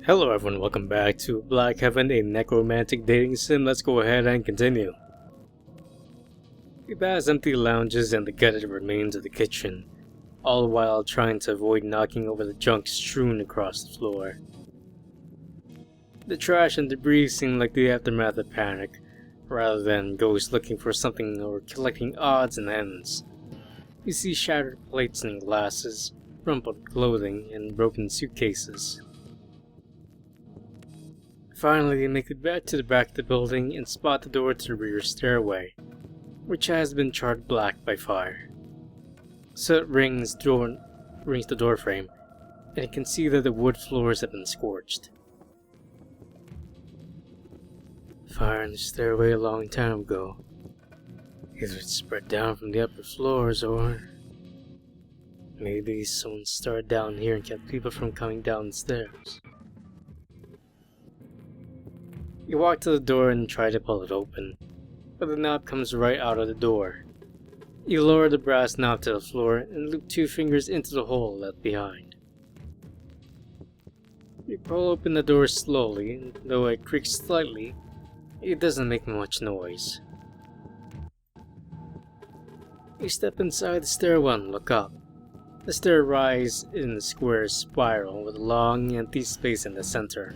Hello everyone, welcome back to Black Heaven, a necromantic dating sim. Let's go ahead and continue. We pass empty lounges and the gutted remains of the kitchen, all while trying to avoid knocking over the junk strewn across the floor. The trash and debris seem like the aftermath of panic, rather than ghosts looking for something or collecting odds and ends. You see shattered plates and glasses, rumpled clothing, and broken suitcases. Finally, you make it back to the back of the building and spot the door to the rear stairway, which has been charred black by fire. Soot rings the door frame, and you can see that the wood floors have been scorched. Fire in the stairway a long time ago. Either it spread down from the upper floors, or maybe someone started down here and kept people from coming down the stairs. You walk to the door and try to pull it open, but the knob comes right out of the door. You lower the brass knob to the floor and loop 2 fingers into the hole left behind. You pull open the door slowly, and though it creaks slightly, it doesn't make much noise. You step inside the stairwell and look up. The stair rises in a square spiral with a long, empty space in the center.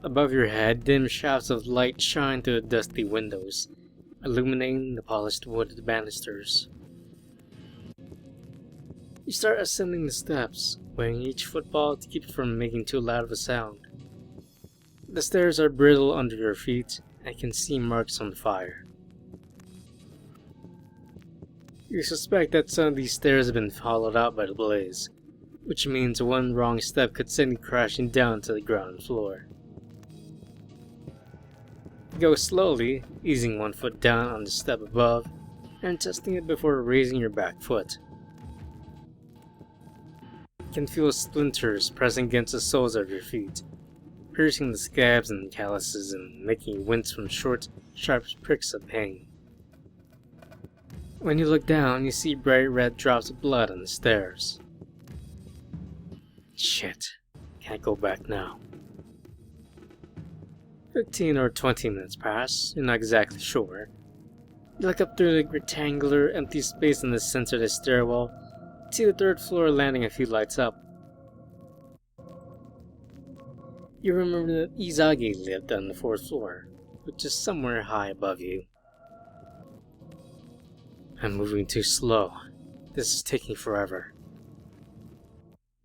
Above your head, dim shafts of light shine through the dusty windows, illuminating the polished wood of the banisters. You start ascending the steps, weighing each footfall to keep it from making too loud of a sound. The stairs are brittle under your feet, and you can see marks on the fire. You suspect that some of these stairs have been hollowed out by the blaze, which means one wrong step could send you crashing down to the ground floor. Go slowly, easing one foot down on the step above, and testing it before raising your back foot. You can feel splinters pressing against the soles of your feet, piercing the scabs and calluses and making you wince from short, sharp pricks of pain. When you look down, you see bright red drops of blood on the stairs. Shit, can't go back now. 15 or 20 minutes pass, you're not exactly sure. You look up through the rectangular, empty space in the center of the stairwell, see the 3rd floor landing a few lights up. You remember that Izagi lived on the 4th floor, which is somewhere high above you. I'm moving too slow. This is taking forever.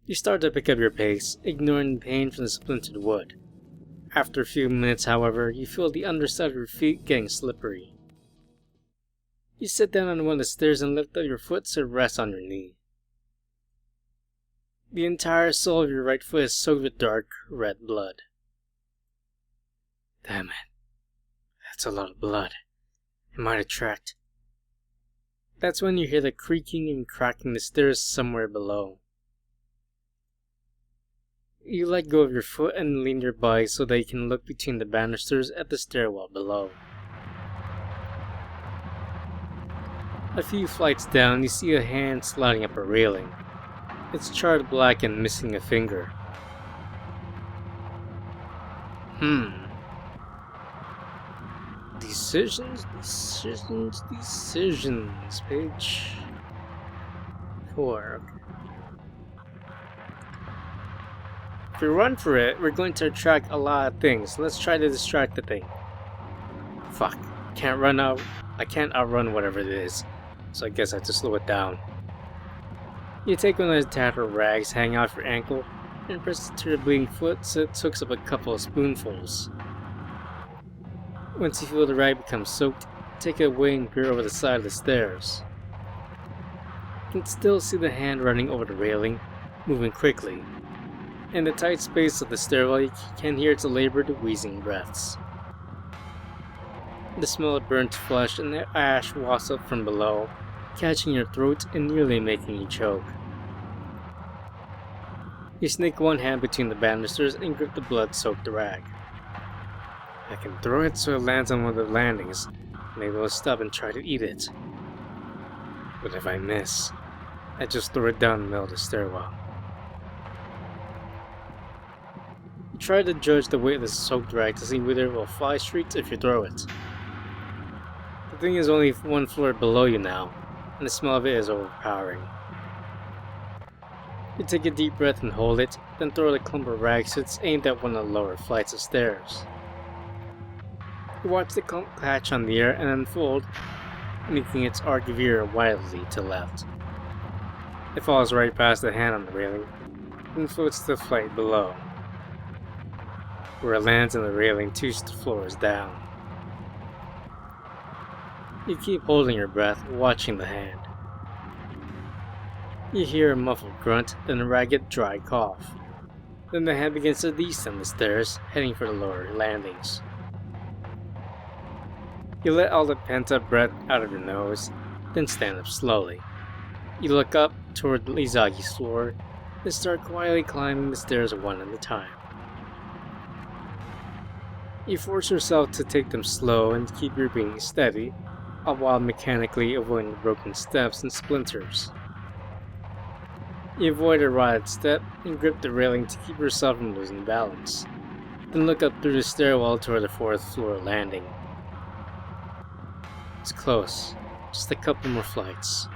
You start to pick up your pace, ignoring the pain from the splintered wood. After a few minutes, however, you feel the underside of your feet getting slippery. You sit down on one of the stairs and lift up your foot so it rests on your knee. The entire sole of your right foot is soaked with dark red blood. Damn it. That's a lot of blood. It might attract. That's when you hear the creaking and cracking the stairs somewhere below. You let go of your foot and lean your body so that you can look between the banisters at the stairwell below. A few flights down, you see a hand sliding up a railing. It's charred black and missing a finger. Decisions. Page 4. Okay. If we run for it, we're going to attract a lot of things. Let's try to distract the thing. Fuck. I can't outrun whatever it is. So I guess I have to slow it down. You take one of the tattered rags hanging off your ankle and press it to your bleeding foot so it soaks up a couple of spoonfuls. Once you feel the rag become soaked, take it away and peer over the side of the stairs. You can still see the hand running over the railing, moving quickly. In the tight space of the stairwell, you can hear its labored, wheezing breaths. The smell of burnt flesh and the ash wafts up from below, catching your throat and nearly making you choke. You sneak one hand between the banisters and grip the blood-soaked rag. I can throw it so it lands on one of the landings. Maybe I'll stop and try to eat it. But if I miss, I just throw it down the middle of the stairwell. Try to judge the weight of the soaked rag to see whether it will fly straight if you throw it. The thing is only one floor below you now, and the smell of it is overpowering. You take a deep breath and hold it, then throw the clump of rags so it's aimed at one of the lower flights of stairs. You watch the clump catch on the air and unfold, making its arc veer wildly to the left. It falls right past the hand on the railing, then floats to the flight below, where it lands on the railing 2 floors down. You keep holding your breath, watching the hand. You hear a muffled grunt, then a ragged, dry cough. Then the hand begins to descend the stairs, heading for the lower landings. You let all the pent-up breath out of your nose, then stand up slowly. You look up toward IZAGI'S floor, then start quietly climbing the stairs one at a time. You force yourself to take them slow and keep your breathing steady, all while mechanically avoiding broken steps and splinters. You avoid a rotted step and grip the railing to keep yourself from losing balance, then look up through the stairwell toward the 4th floor landing. It's close, just a couple more flights.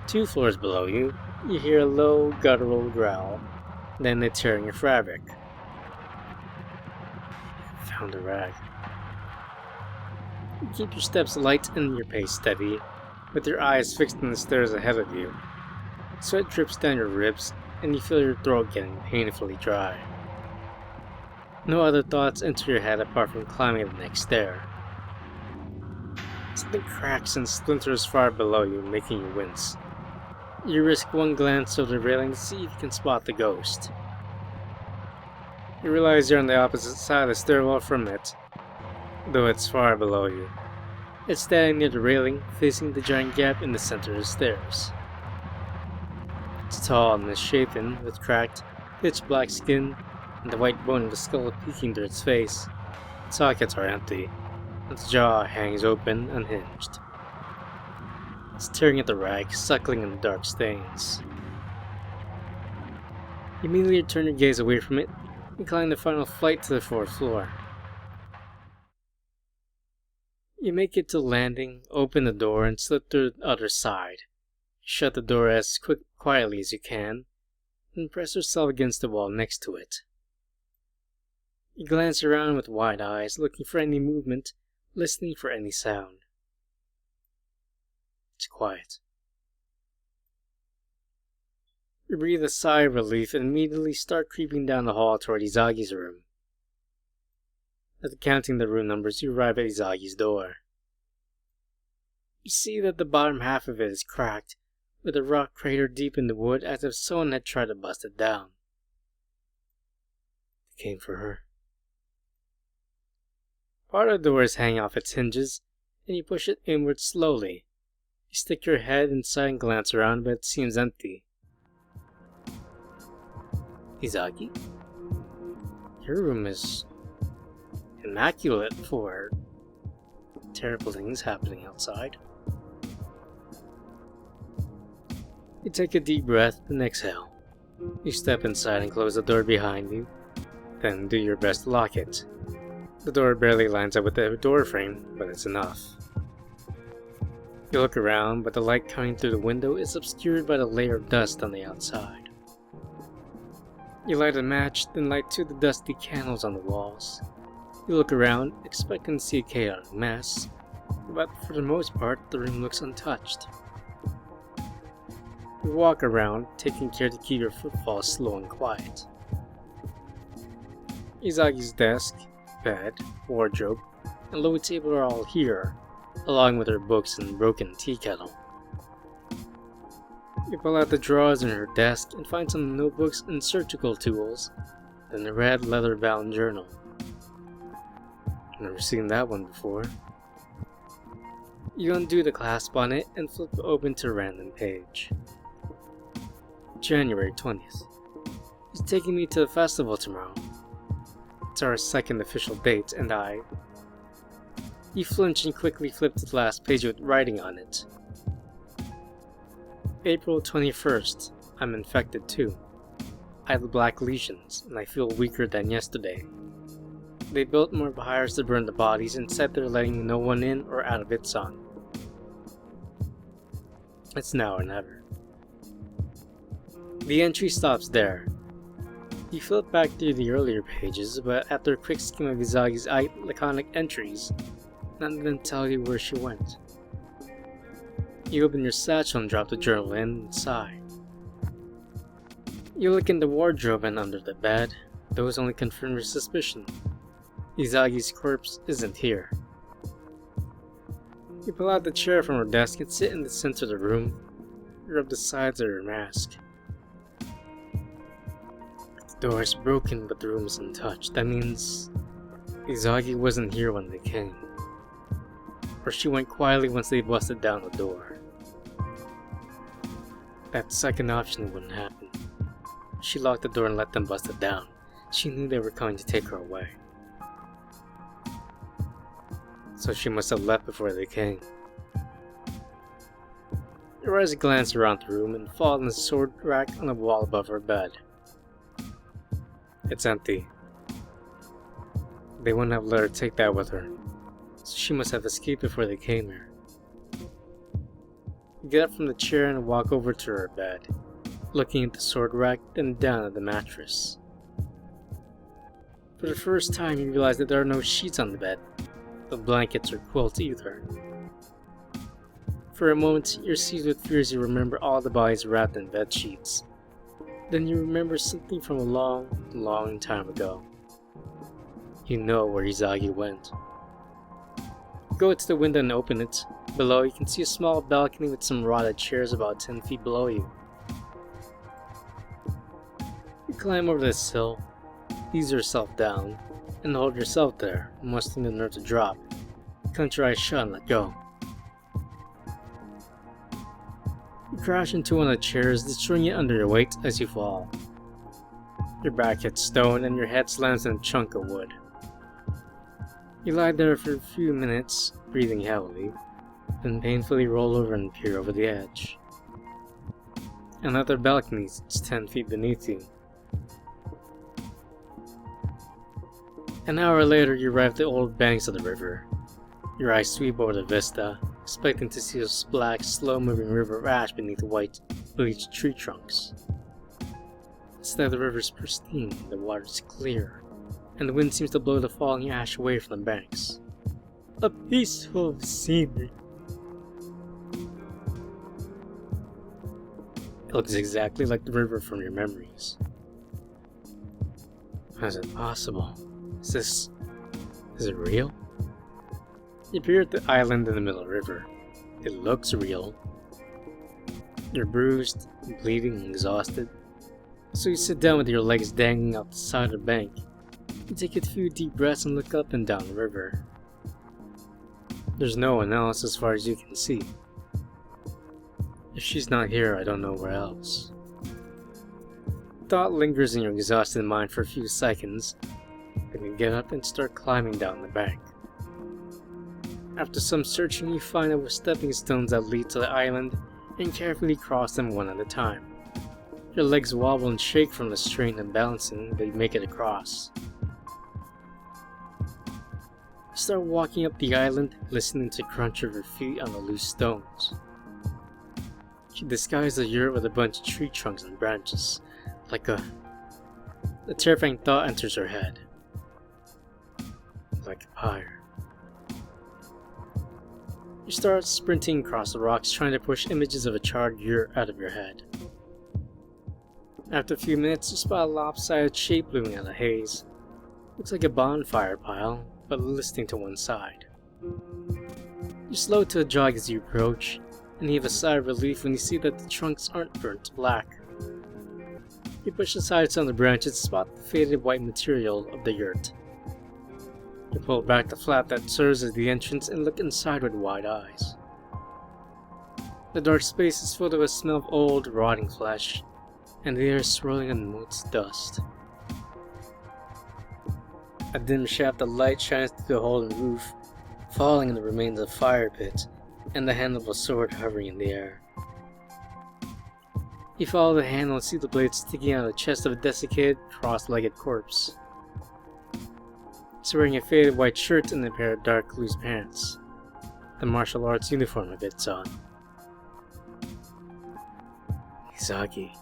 2 floors below you, you hear a low, guttural growl, then a tearing of fabric. Found a rag. You keep your steps light and your pace steady, with your eyes fixed on the stairs ahead of you. Sweat drips down your ribs, and you feel your throat getting painfully dry. No other thoughts enter your head apart from climbing the next stair. Something cracks and splinters far below you, making you wince. You risk one glance over the railing to see if you can spot the ghost. You realize you're on the opposite side of the stairwell from it, though it's far below you. It's standing near the railing, facing the giant gap in the center of the stairs. It's tall and misshapen, with cracked, pitch-black skin, and the white bone of the skull peeking through its face. Its sockets are empty. Its jaw hangs open, unhinged. It's tearing at the rag, suckling in the dark stains. You immediately turn your gaze away from it and climb the final flight to the 4th floor. You make it to the landing, open the door, and slip through the other side. You shut the door as quietly as you can, and press yourself against the wall next to it. You glance around with wide eyes, looking for any movement, listening for any sound. It's quiet. You breathe a sigh of relief and immediately start creeping down the hall toward IZAGI'S room. After counting the room numbers, you arrive at IZAGI'S door. You see that the bottom half of it is cracked, with a rock crater deep in the wood as if someone had tried to bust it down. They came for her. Part of the door is hanging off its hinges, and you push it inward slowly. You stick your head inside and glance around, but it seems empty. IZAGI? Your room is immaculate for terrible things happening outside. You take a deep breath and exhale. You step inside and close the door behind you, then do your best to lock it. The door barely lines up with the door frame, but it's enough. You look around, but the light coming through the window is obscured by the layer of dust on the outside. You light a match, then light 2 of the dusty candles on the walls. You look around, expecting to see a chaotic mess, but for the most part, the room looks untouched. You walk around, taking care to keep your footfalls slow and quiet. IZAGI'S desk, bed, wardrobe, and low table are all here, along with her books and broken tea kettle. You pull out the drawers in her desk and find some notebooks and surgical tools, and a red leather-bound journal. Never seen that one before. You undo the clasp on it and flip open to a random page. January 20th. He's taking me to the festival tomorrow. It's our 2nd official date, and You flinch and quickly flip to the last page with writing on it. April 21st. I'm infected too. I have black lesions, and I feel weaker than yesterday. They built more pyres to burn the bodies and said they're letting no one in or out of its on. It's now or never. The entry stops there. You flip back through the earlier pages, but after a quick skim of IZAGI'S laconic entries, none of them tell you where she went. You open your satchel and drop the journal in and sigh. You look in the wardrobe and under the bed. Those only confirm your suspicion. IZAGI'S corpse isn't here. You pull out the chair from her desk and sit in the center of the room. You rub the sides of her mask. The door is broken, but the room is untouched. That means IZAGI wasn't here when they came. Or she went quietly once they busted down the door. That second option wouldn't happen. She locked the door and let them bust it down. She knew they were coming to take her away. So she must have left before they came. Your eyes glance around the room and fall on the sword rack on the wall above her bed. It's empty. They wouldn't have let her take that with her, so she must have escaped before they came here. You get up from the chair and walk over to her bed, looking at the sword rack, then down at the mattress. For the first time, you realize that there are no sheets on the bed, no blankets or quilts either. For a moment, you're seized with fear as you remember all the bodies wrapped in bed sheets. Then you remember something from a long, long time ago. You know where IZAGI went. Go to the window and open it. Below, you can see a small balcony with some rotted chairs about 10 feet below you. You climb over the sill, ease yourself down, and hold yourself there, mustering the nerve to drop. Clench your eyes shut and let go. You crash into one of the chairs, destroying it under your weight as you fall. Your back hits stone and your head slams in a chunk of wood. You lie there for a few minutes, breathing heavily, then painfully roll over and peer over the edge. Another balcony is 10 feet beneath you. An hour later, you arrive at the old banks of the river. Your eyes sweep over the vista, expecting to see a black, slow-moving river of ash beneath white, bleached tree trunks. Instead, the river is pristine, the water is clear, and the wind seems to blow the falling ash away from the banks. A peaceful scenery. It looks exactly like the river from your memories. How is it possible? Is it real? You appear at the island in the middle of the river. It looks real. You're bruised, bleeding, and exhausted. So you sit down with your legs dangling out the side of the bank. You take a few deep breaths and look up and down the river. There's no one else as far as you can see. If she's not here, I don't know where else. Thought lingers in your exhausted mind for a few seconds. Then you get up and start climbing down the bank. After some searching, you find out stepping stones that lead to the island and carefully cross them one at a time. Your legs wobble and shake from the strain and balancing, but you make it across. You start walking up the island, listening to the crunch of your feet on the loose stones. You disguise the yurt with a bunch of tree trunks and branches, like a terrifying thought enters her head. Like a pyre. You start sprinting across the rocks, trying to push images of a charred yurt out of your head. After a few minutes, you spot a lopsided shape looming out of the haze. Looks like a bonfire pile, but listing to one side. You slow to a jog as you approach, and heave a sigh of relief when you see that the trunks aren't burnt black. You push aside some of the branches to spot the faded white material of the yurt. You pull back the flap that serves as the entrance and look inside with wide eyes. The dark space is filled with a smell of old, rotting flesh, and the air is swirling in moist dust. A dim shaft of light shines through the hole in the roof, falling in the remains of a fire pit, and the handle of a sword hovering in the air. You follow the handle and see the blade sticking out of the chest of a desiccated, cross-legged corpse. It's wearing a faded white shirt and a pair of dark loose pants. The martial arts uniform of it's on. Izagi.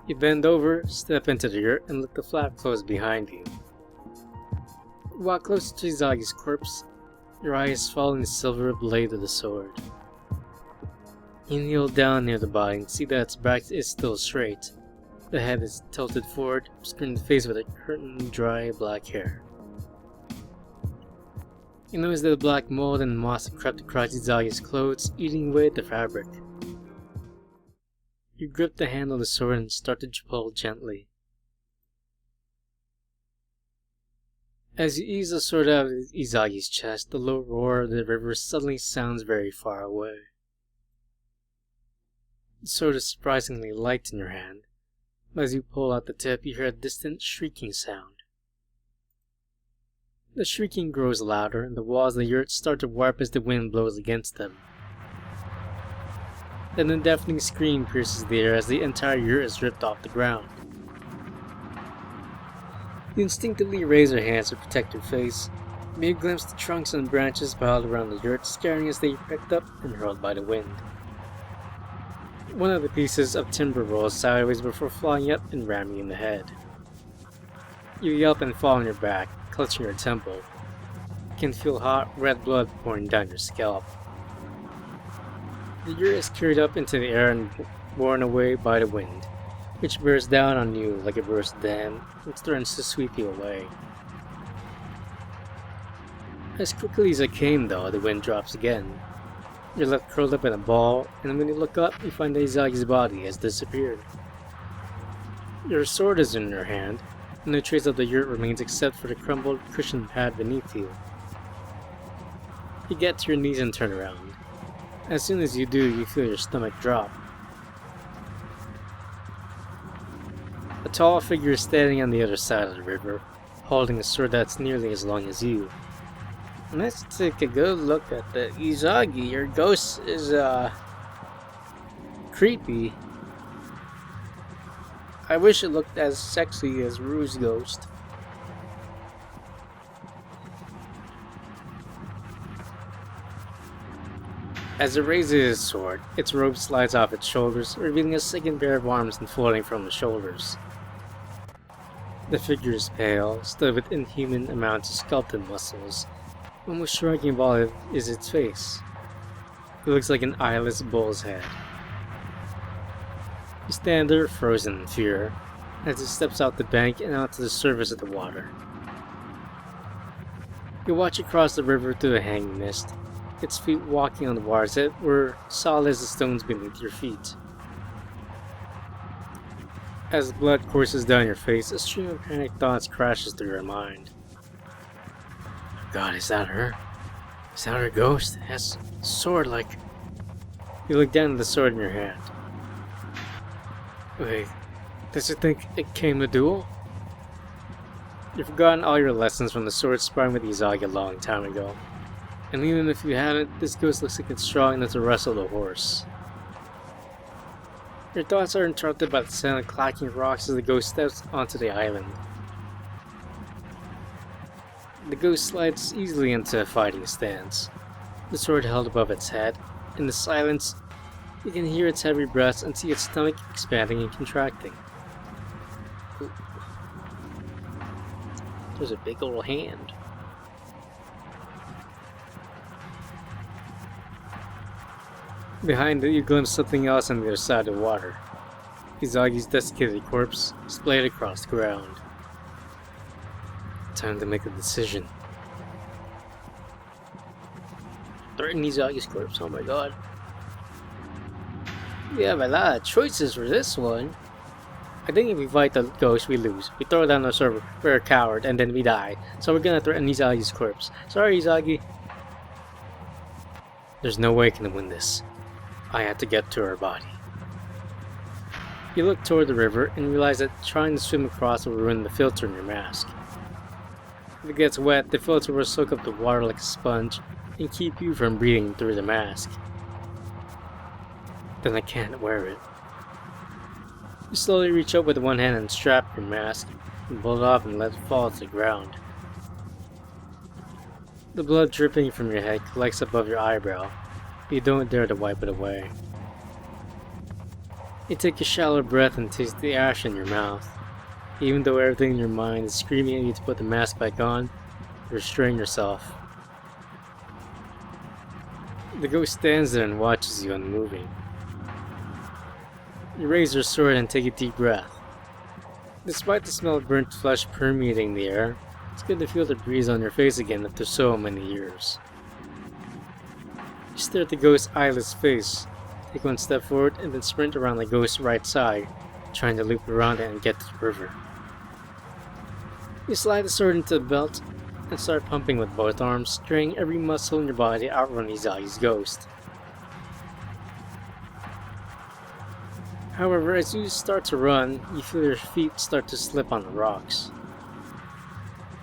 You bend over, step into the dirt, and let the flap close behind you. You walk closer to Izagi's corpse, your eyes following the silver blade of the sword. You kneel down near the body and see that its back is still straight. The head is tilted forward, obscuring the face with a curtain of dry black hair. You notice that the black mold and moss have crept across Izagi's clothes, eating away at the fabric. You grip the handle of the sword and start to pull gently. As you ease the sword out of Izagi's chest, the low roar of the river suddenly sounds very far away. The sword is surprisingly light in your hand, but as you pull out the tip, you hear a distant shrieking sound. The shrieking grows louder, and the walls of the yurt start to warp as the wind blows against them. Then a deafening scream pierces the air as the entire yurt is ripped off the ground. You instinctively raise your hands to protect your face, but you glimpse the trunks and branches piled around the yurt, scaring as they are picked up and hurled by the wind. One of the pieces of timber rolls sideways before flying up and ramming you in the head. You yelp and fall on your back, clutching your temple. You can feel hot, red blood pouring down your scalp. The yurt is carried up into the air and borne away by the wind, which bears down on you like a burst dam and threatens to sweep you away. As quickly as it came, though, the wind drops again. You're left curled up in a ball, and when you look up, you find that Izagi's body has disappeared. Your sword is in your hand, and no trace of the yurt remains except for the crumbled cushion pad beneath you. You get to your knees and turn around. As soon as you do, you feel your stomach drop. A tall figure is standing on the other side of the river, holding a sword that's nearly as long as you. Let's take a good look at the Izagi. Your ghost is, creepy. I wish it looked as sexy as Rue's ghost. As it raises his sword, its robe slides off its shoulders, revealing a second pair of arms unfolding from the shoulders. The figure is pale, studded with inhuman amounts of sculpted muscles. The most striking of all is its face. It looks like an eyeless bull's head. You stand there frozen in fear, as it steps out the bank and onto the surface of the water. You watch it cross the river through the hanging mist, its feet walking on the waters that were solid as the stones beneath your feet. As blood courses down your face, a stream of panic thoughts crashes through your mind. God, is that her? Is that her ghost? It has a sword like... You look down at the sword in your hand. Wait, does it think it came to duel? You've forgotten all your lessons from the sword sparring with Izagi a long time ago. And even if you haven't, this ghost looks like it's strong enough to wrestle the horse. Your thoughts are interrupted by the sound of clacking rocks as the ghost steps onto the island. The ghost slides easily into a fighting stance, the sword held above its head. In the silence, you can hear its heavy breaths and see its stomach expanding and contracting. Ooh. There's a big old hand. Behind it, you glimpse something else on the other side of the water. Izagi's desiccated corpse splayed across the ground. Time to make a decision. Threaten Izagi's corpse, oh my god. We have a lot of choices for this one. I think if we fight the ghost, we lose. We throw down the server, we're a coward, and then we die. So we're gonna threaten Izagi's corpse. Sorry, Izagi. There's no way I can win this. I have to get to her body. You look toward the river and realize that trying to swim across will ruin the filter in your mask. If it gets wet, the filter will soak up the water like a sponge and keep you from breathing through the mask. then I can't wear it. You slowly reach up with one hand and strap your mask, and pull it off and let it fall to the ground. The blood dripping from your head collects above your eyebrow, but you don't dare to wipe it away. You take a shallow breath and taste the ash in your mouth. Even though everything in your mind is screaming at you to put the mask back on, you restrain yourself. The ghost stands there and watches you unmoving. You raise your sword and take a deep breath. Despite the smell of burnt flesh permeating the air, it's good to feel the breeze on your face again after so many years. You stare at the ghost's eyeless face, take one step forward, and then sprint around the ghost's right side, trying to loop around it and get to the river. You slide the sword into the belt and start pumping with both arms, straining every muscle in your body to outrun IZAGI'S ghost. However, as you start to run, you feel your feet start to slip on the rocks.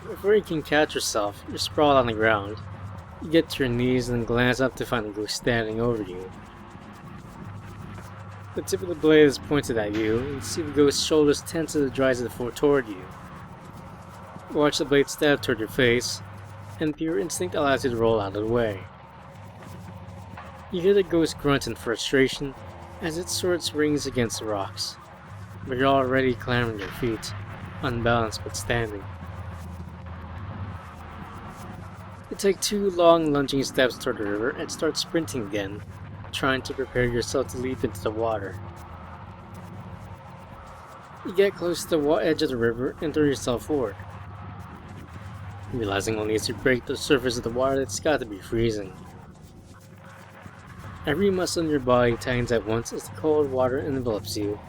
Before you can catch yourself, you're sprawled on the ground. You get to your knees and glance up to find the ghost standing over you. The tip of the blade is pointed at you, and you see the ghost's shoulders tense as it drives it toward you. You watch the blade stab toward your face, and pure instinct allows you to roll out of the way. You hear the ghost grunt in frustration as its sword swings against the rocks, but you're already clambering your feet, unbalanced but standing. You take 2 long lunging steps toward the river and start sprinting again, trying to prepare yourself to leap into the water. You get close to the edge of the river and throw yourself forward, realizing only as you break the surface of the water that it's got to be freezing. Every muscle in your body tightens at once as the cold water envelops you.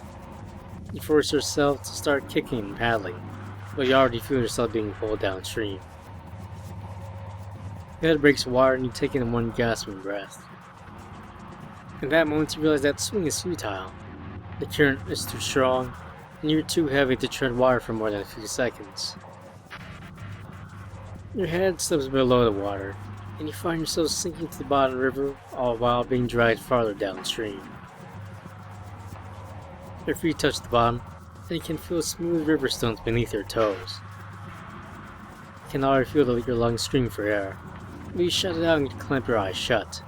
You force yourself to start kicking and paddling, but you already feel yourself being pulled downstream. Your head breaks water and you take in one gasping breath. In that moment you realize that swing is futile. The current is too strong, and you're too heavy to tread water for more than a few seconds. Your head slips below the water, and you find yourself sinking to the bottom of the river, all while being dragged farther downstream. Your feet touch the bottom, and you can feel smooth river stones beneath your toes. You can already feel your lungs scream for air, but you shut it out and you clamp your eyes shut.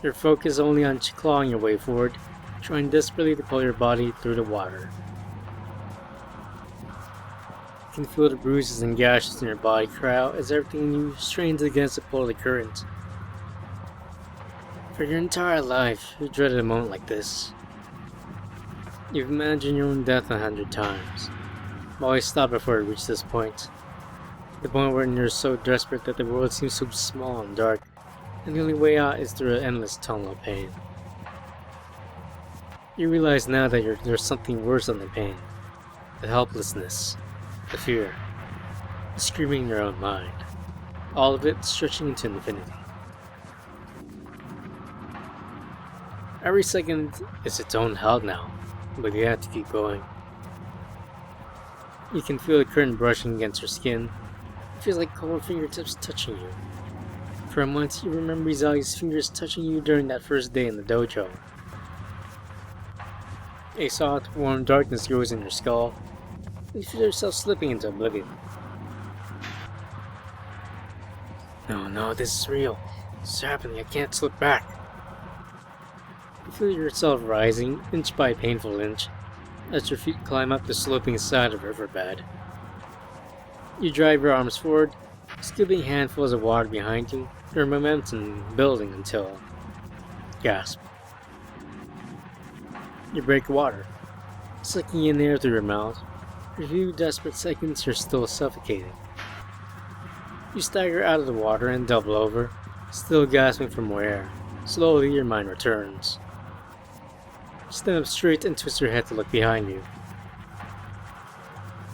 Your focus only on clawing your way forward, trying desperately to pull your body through the water. You can feel the bruises and gashes in your body cry out as everything in you strains against the pull of the current. For your entire life, you dreaded a moment like this. You've imagined your own death 100 times, but always stop before you reach this point. The point where you're so desperate that the world seems so small and dark, and the only way out is through an endless tunnel of pain. You realize now that there's something worse than the pain. The helplessness. The fear. The screaming in your own mind. All of it stretching into infinity. Every second is its own hell now, but you have to keep going. You can feel the current brushing against your skin. It feels like cold fingertips touching you. For a moment, you remember IZAGI'S fingers touching you during that first day in the dojo. A soft, warm darkness grows in your skull, and you feel yourself slipping into oblivion. No, this is real. This is happening, I can't slip back. You feel yourself rising, inch by painful inch, as your feet climb up the sloping side of the riverbed. You drive your arms forward, scooping handfuls of water behind you, your momentum building until... gasp. You break water, sucking in air through your mouth. For a few desperate seconds, you're still suffocating. You stagger out of the water and double over, still gasping for more air. Slowly, your mind returns. Stand up straight and twist your head to look behind you.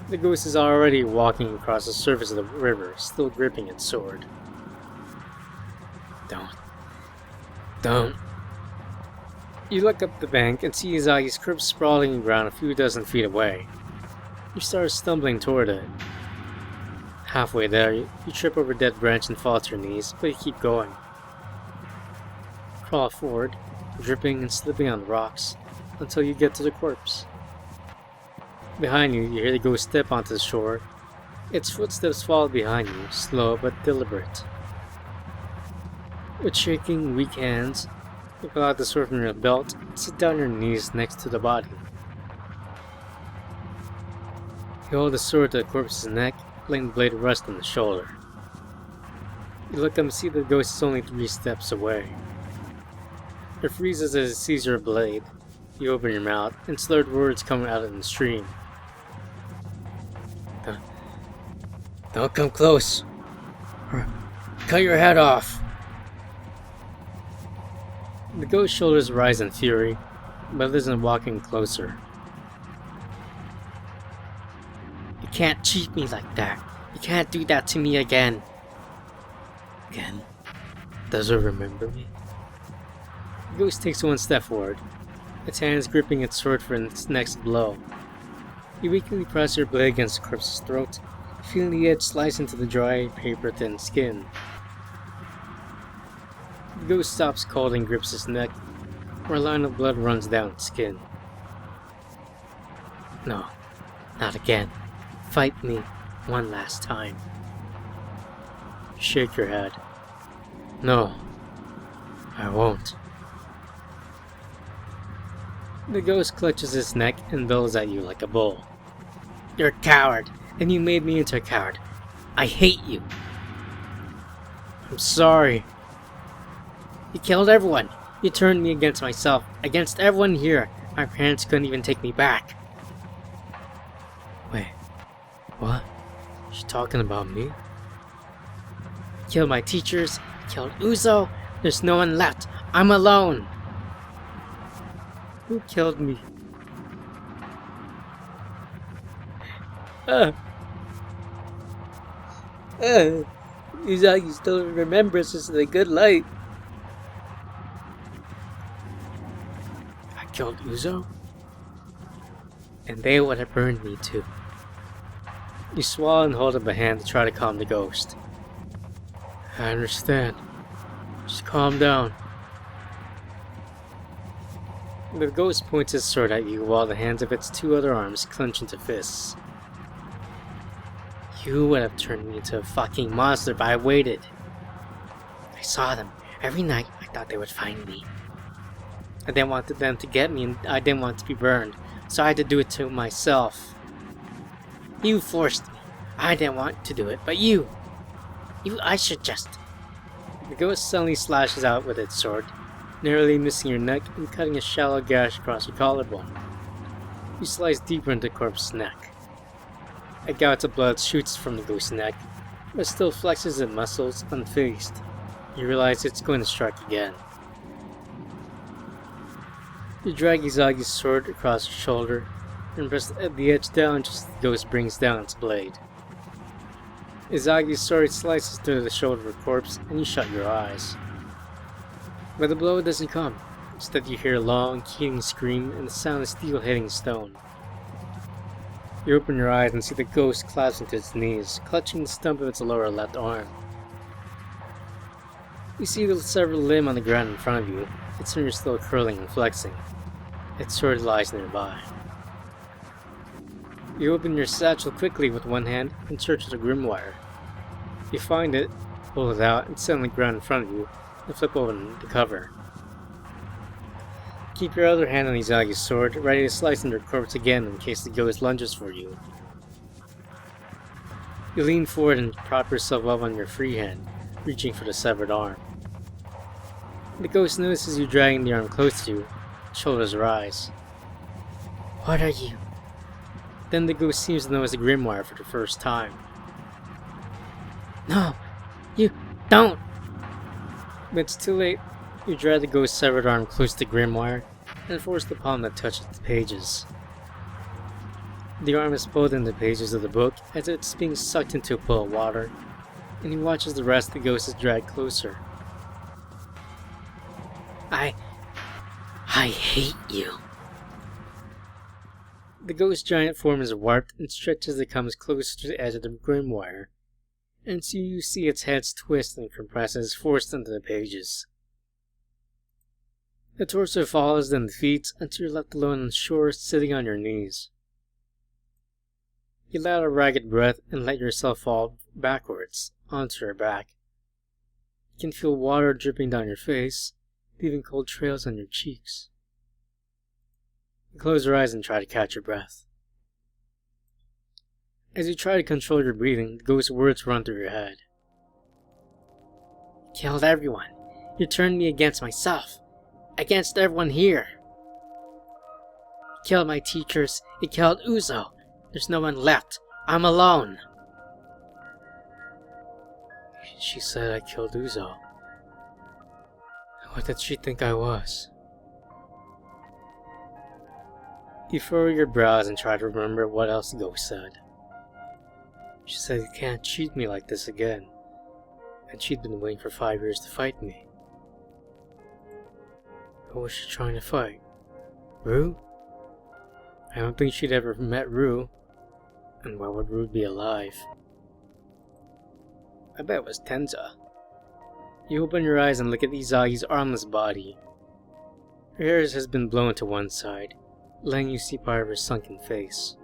The ghost is already walking across the surface of the river, still gripping its sword. Don't. You look up the bank and see IZAGI'S corpse sprawling on the ground a few dozen feet away. You start stumbling toward it. Halfway there, you trip over a dead branch and fall to your knees, but you keep going. Crawl forward, dripping and slipping on the rocks, until you get to the corpse. Behind you, you hear the ghost step onto the shore. Its footsteps follow behind you, slow but deliberate. With shaking, weak hands, you pull out the sword from your belt and sit down on your knees next to the body. You hold the sword to the corpse's neck, letting the blade rest on the shoulder. You look up and see the ghost is only 3 steps away. It freezes as it sees your blade. You open your mouth, and slurred words come out in the stream. Don't come close, or cut your head off. The ghost's shoulders rise in fury, but it isn't walking closer. You can't cheat me like that. You can't do that to me again. Again? Does it remember me? The ghost takes 1 step forward, its hands gripping its sword for its next blow. You weakly press your blade against the corpse's throat, feeling the edge slice into the dry, paper-thin skin. The ghost stops cold and grips his neck, where a line of blood runs down its skin. No, not again. Fight me one last time. You shake your head. No, I won't. The ghost clutches his neck and bellows at you like a bull. You're a coward, and you made me into a coward. I hate you. I'm sorry. You killed everyone. You turned me against myself, against everyone here. My parents couldn't even take me back. Wait, what? She's talking about me? You killed my teachers, you killed Uzo. There's no one left. I'm alone. Who killed me? Izagi still remembers us in a good light. I killed Uzo? And they would have burned me too. You swallow and hold up a hand to try to calm the ghost. I understand. Just calm down. The ghost points his sword at you while the hands of its 2 other arms clench into fists. You would have turned me into a fucking monster if I waited. I saw them. Every night I thought they would find me. I didn't want them to get me and I didn't want to be burned, so I had to do it to myself. You forced me. I didn't want to do it, but you, I should just... The ghost suddenly slashes out with its sword, narrowly missing your neck and cutting a shallow gash across your collarbone. You slice deeper into the corpse's neck. A gout of blood shoots from the ghost's neck, but still flexes its muscles unfazed. You realize it's going to strike again. You drag Izagi's sword across your shoulder and press the edge down just as the ghost brings down its blade. Izagi's sword slices through the shoulder of the corpse and you shut your eyes. But the blow doesn't come. Instead you hear a long, keening scream and the sound of steel hitting stone. You open your eyes and see the ghost collapse into its knees, clutching the stump of its lower left arm. You see the severed limb on the ground in front of you, its fingers still curling and flexing. Its sword lies nearby. You open your satchel quickly with one hand and search for the grimoire. You find it, pull it out, and sit on the ground in front of you, and flip open the cover. Keep your other hand on Izagi's sword, ready to slice into the corpse again in case the ghost lunges for you. You lean forward and prop yourself up on your free hand, reaching for the severed arm. The ghost notices you dragging the arm close to you, shoulders rise. What are you? Then the ghost seems to notice the grimoire for the first time. No! You don't! But it's too late. You drag the ghost's severed arm close to the grimoire and force the palm to touch the pages. The arm is pulled into the pages of the book as it's being sucked into a pool of water, and he watches the rest of the ghost is dragged closer. I hate you. The ghost's giant form is warped and stretches as it comes closer to the edge of the grimoire, and so you see its head twist and compress as forced into the pages. The torso falls, then the feet, until you're left alone on the shore, sitting on your knees. You let out a ragged breath and let yourself fall backwards, onto your back. You can feel water dripping down your face, leaving cold trails on your cheeks. You close your eyes and try to catch your breath. As you try to control your breathing, the ghost's words run through your head. "You killed everyone. You turned me against myself. Against everyone here. You killed my teachers. You killed Uzo. There's no one left. I'm alone." She said I killed Uzo. What did she think I was? You furrow your brows and try to remember what else the ghost said. She said, "You can't treat me like this again," and she'd been waiting for 5 years to fight me. Who was she trying to fight? Rue? I don't think she'd ever met Rue, and why would Rue be alive? I bet it was Tenza. You open your eyes and look at Izagi's armless body. Her hair has been blown to one side, letting you see part of her sunken face.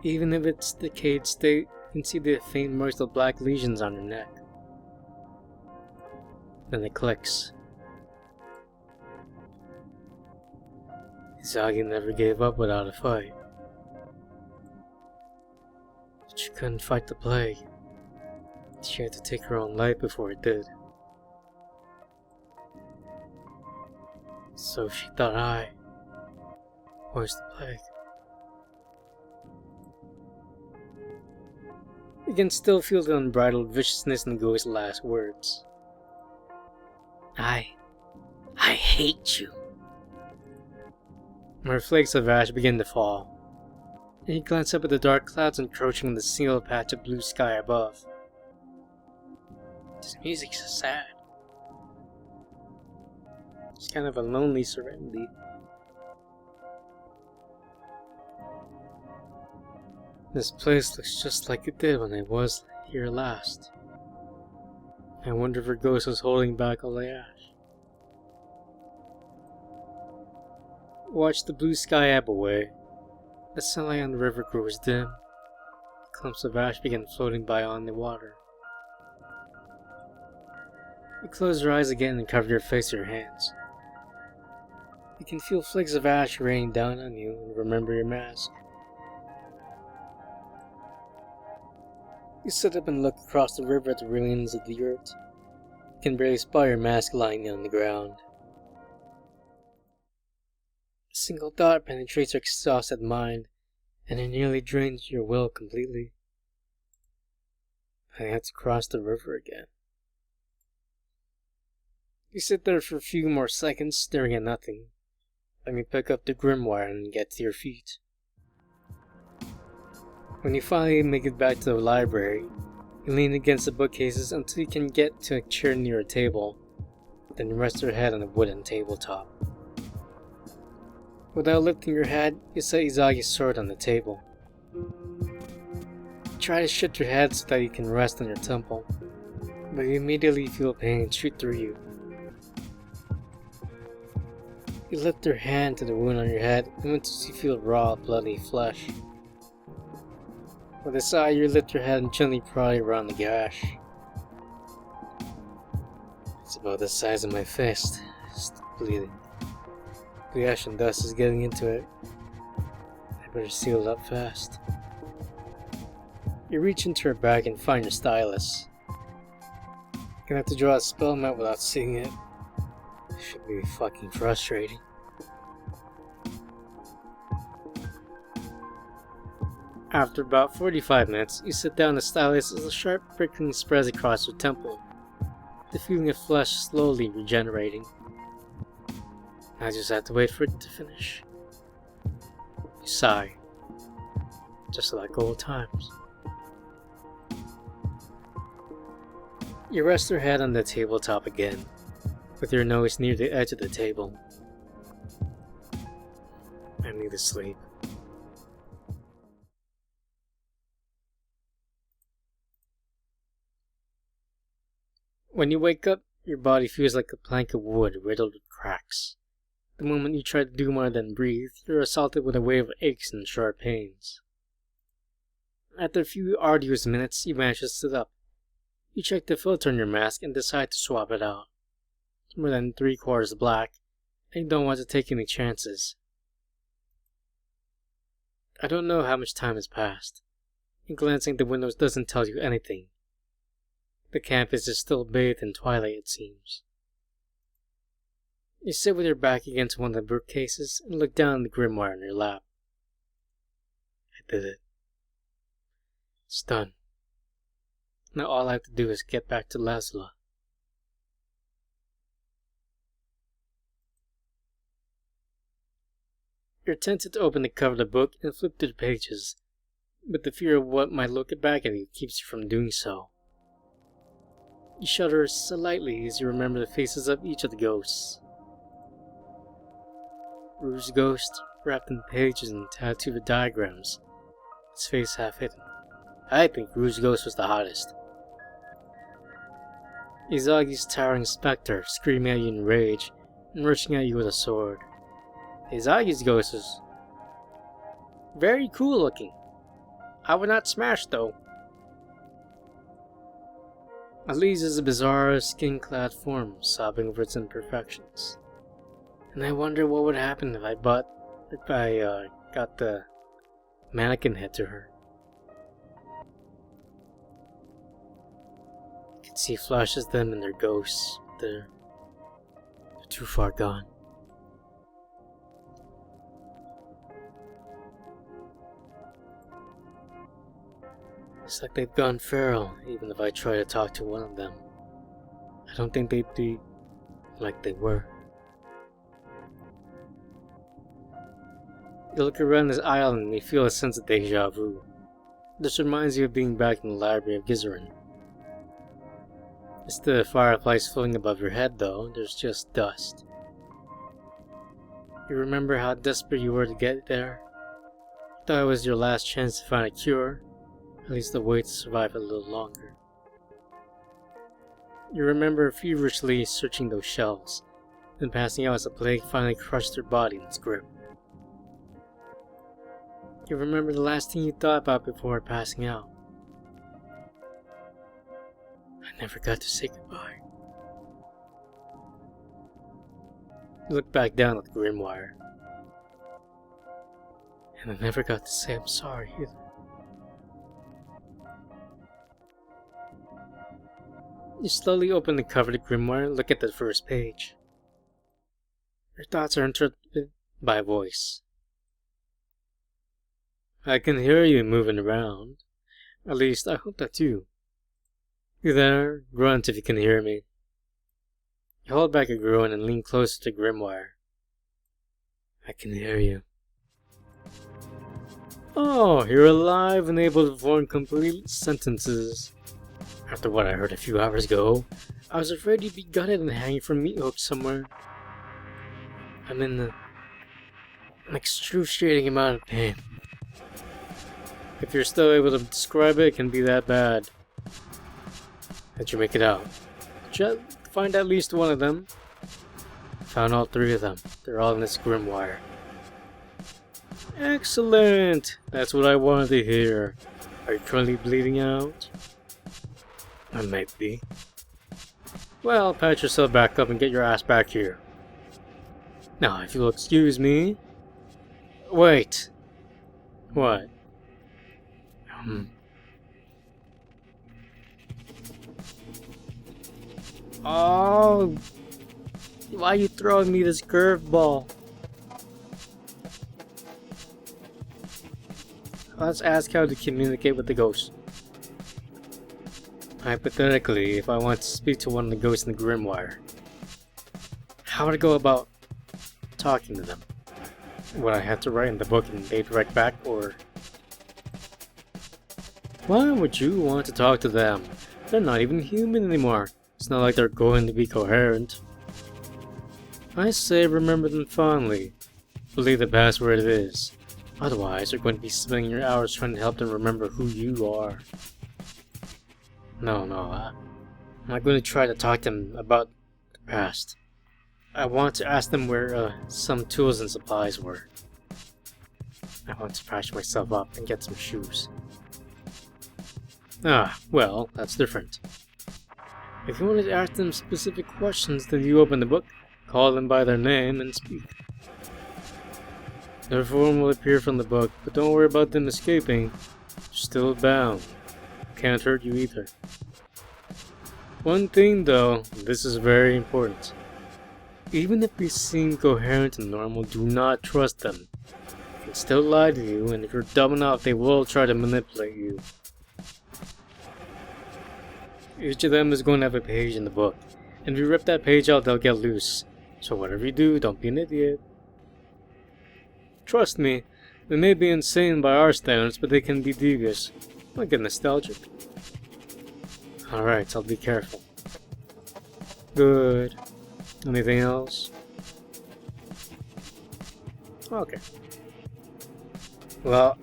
Even if it's decayed state, you can see the faint marks of black lesions on her neck. Then it clicks. Izagi never gave up without a fight. But she couldn't fight the plague. She had to take her own life before it did. So she thought I was the plague. You can still feel the unbridled viciousness in the ghost's last words. I hate you. More flakes of ash begin to fall, and you glance up at the dark clouds encroaching on the single patch of blue sky above. This music's so sad. It's kind of a lonely serenity. This place looks just like it did when I was here last. I wonder if her ghost was holding back all the ash. Watch the blue sky ebb away. The sunlight on the river grows dim. Clumps of ash begin floating by on the water. You close your eyes again and cover your face with your hands. You can feel flakes of ash raining down on you and remember your mask. You sit up and look across the river at the ruins of the yurt. You can barely spot your mask lying on the ground. A single thought penetrates your exhausted mind, and it nearly drains your will completely. I have to cross the river again. You sit there for a few more seconds, staring at nothing. Then you pick up the grimoire and get to your feet. When you finally make it back to the library, you lean against the bookcases until you can get to a chair near a table, then you rest your head on a wooden tabletop. Without lifting your head, you set Izagi's sword on the table. You try to shift your head so that you can rest on your temple, but you immediately feel pain shoot through you. You lift your hand to the wound on your head, and once you feel raw, bloody flesh. With a sigh, you lift your head and gently pry around the gash. It's about the size of my fist. It's bleeding. The ash and dust is getting into it. I better seal it up fast. You reach into her bag and find your stylus. You're gonna have to draw a spell map without seeing it. Should be fucking frustrating. After about 45 minutes, you sit down. The stylus as a sharp prickling spreads across your temple, the feeling of flesh slowly regenerating. I just have to wait for it to finish. You sigh, just like old times. You rest your head on the tabletop again, with your nose near the edge of the table. I need to sleep. When you wake up, Your body feels like a plank of wood riddled with cracks. The moment you try to do more than breathe, you're assaulted with a wave of aches and sharp pains. After a few arduous minutes, you manage to sit up. You check the filter on your mask and decide to swap it out. It's more than 3/4 black, and you don't want to take any chances. I don't know how much time has passed, and glancing at the windows doesn't tell you anything. The campus is still bathed in twilight, it seems. You sit with your back against one of the bookcases and look down at the grimoire on your lap. I did it. It's done. Now all I have to do is get back to Lazula. You're tempted to open the cover of the book and flip through the pages, but the fear of what might look back at you keeps you from doing so. You shudder slightly as you remember the faces of each of the ghosts. Rouge's ghost, wrapped in pages and tattooed with diagrams, his face half hidden. I think Rouge's ghost was the hottest. IZAGI'S towering spectre, screaming at you in rage and rushing at you with a sword. IZAGI'S ghost is very cool looking. I would not smash though. Elise is a bizarre, skin-clad form, sobbing over its imperfections. And I wonder what would happen if I got the mannequin head to her. You can see flashes of them and their ghosts. They're too far gone. It's like they've gone feral, even if I try to talk to one of them. I don't think they'd be like they were. You look around this island and you feel a sense of deja vu. This reminds you of being back in the library of Gizarin. Instead of fireflies floating above your head though, there's just dust. You remember how desperate you were to get there? You thought it was your last chance to find a cure. At least a way to survive a little longer. You remember feverishly searching those shelves, then passing out as the plague finally crushed your body in its grip. You remember the last thing you thought about before passing out. I never got to say goodbye. You look back down at the grimoire. And I never got to say I'm sorry either. You slowly open the cover of the grimoire and look at the first page. Your thoughts are interrupted by a voice. I can hear you moving around. At least, I hope that you. You there? Grunt if you can hear me. You hold back a groan and lean closer to the grimoire. I can hear you. Oh, you're alive and able to form complete sentences. After what I heard a few hours ago, I was afraid you'd be gutted and hanging from meat hooks somewhere. I'm in an excruciating amount of pain. If you're still able to describe it, it can be that bad. How'd you make it out? Did you find at least one of them? Found all 3 of them. They're all in this grimoire. Excellent! That's what I wanted to hear. Are you currently bleeding out? I might be. Well, patch yourself back up and get your ass back here. Now, if you'll excuse me... Wait. What? Oh! Why are you throwing me this curveball? Let's ask how to communicate with the ghost. Hypothetically, if I want to speak to one of the ghosts in the grimoire, how would I go about talking to them? Would I have to write in the book and they'd write back, or... Why would you want to talk to them? They're not even human anymore. It's not like they're going to be coherent. I say remember them fondly. Believe the password it is. Otherwise, you're going to be spending your hours trying to help them remember who you are. No, I'm going to try to talk to them about the past. I want to ask them where some tools and supplies were. I want to patch myself up and get some shoes. Ah, well, that's different. If you wanted to ask them specific questions, then you open the book, call them by their name, and speak. Their form will appear from the book, but don't worry about them escaping. They're still bound. Can't hurt you either. One thing though, this is very important. Even if they seem coherent and normal, do not trust them. They can still lie to you, and if you're dumb enough, they will try to manipulate you. Each of them is going to have a page in the book, and if you rip that page out, they'll get loose. So whatever you do, don't be an idiot. Trust me, they may be insane by our standards, but they can be devious. Might get nostalgic. Alright, I'll be careful. Good. Anything else? Okay. Well,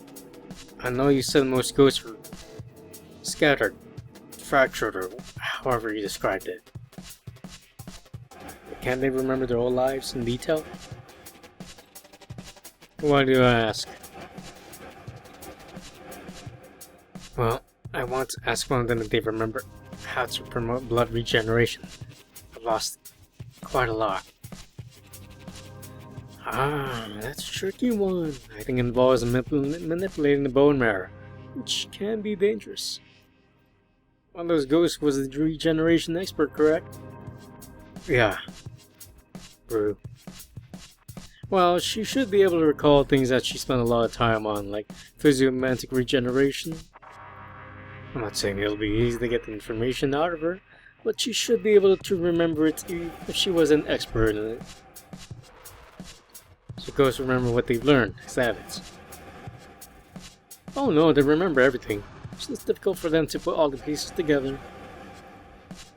I know you said most ghosts were scattered, fractured, or however you described it. But can't they remember their old lives in detail? Why do you ask? Well, I want to ask one of them if they remember how to promote blood regeneration. I've lost quite a lot. Ah, that's a tricky one. I think it involves manipulating the bone marrow, which can be dangerous. One of those ghosts was the regeneration expert, correct? Yeah. Brew. Well, she should be able to recall things that she spent a lot of time on, like physiomantic regeneration. I'm not saying it'll be easy to get the information out of her, but she should be able to remember it if she was an expert in it. So ghosts remember what they've learned, is that it? Oh no, they remember everything. It's just difficult for them to put all the pieces together.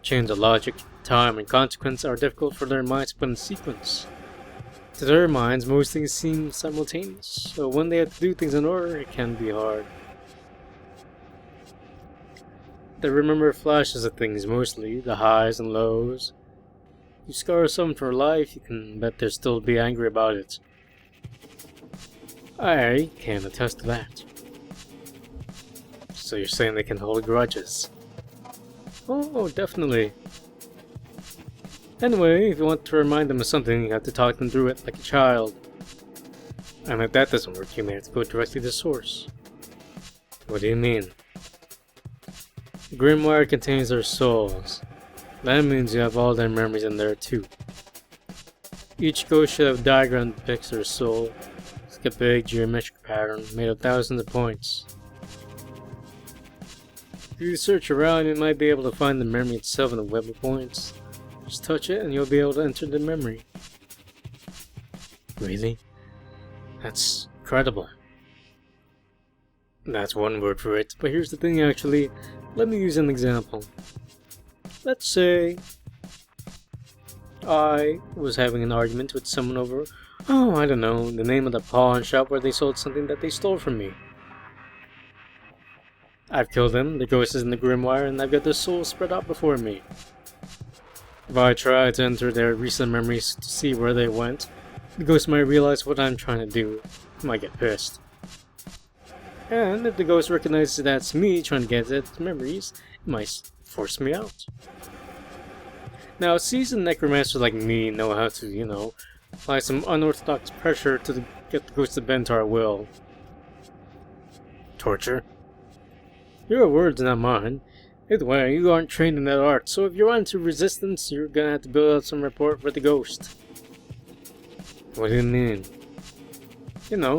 Chains of logic, time, and consequence are difficult for their minds to put in sequence. To their minds, most things seem simultaneous, so when they have to do things in order, it can be hard. They remember flashes of things mostly, the highs and lows. If you scar someone for life, you can bet they'll still be angry about it. I can attest to that. So you're saying they can hold grudges? Oh, definitely. Anyway, if you want to remind them of something, you have to talk them through it like a child. And if that doesn't work, you may have to go directly to the source. What do you mean? The grimoire contains their souls. That means you have all their memories in there too. Each ghost should have a diagram that depicts their soul. It's like a big geometric pattern made of thousands of points. If you search around, you might be able to find the memory itself in the web of points. Just touch it and you'll be able to enter the memory. Really? That's incredible. That's one word for it, but here's the thing actually. Let me use an example. Let's say I was having an argument with someone over, I don't know, the name of the pawn shop where they sold something that they stole from me. I've killed them, the ghost is in the grimoire, and I've got their souls spread out before me. If I try to enter their recent memories to see where they went, the ghost might realize what I'm trying to do. He might get pissed. And if the ghost recognizes that's me trying to get its memories, it might force me out. Now, seasoned necromancers like me know how to, apply some unorthodox pressure to get the ghost to bend to our will. Torture? Your words, not mine. Either way, you aren't trained in that art, so if you run into resistance, you're gonna have to build out some rapport for the ghost. What do you mean?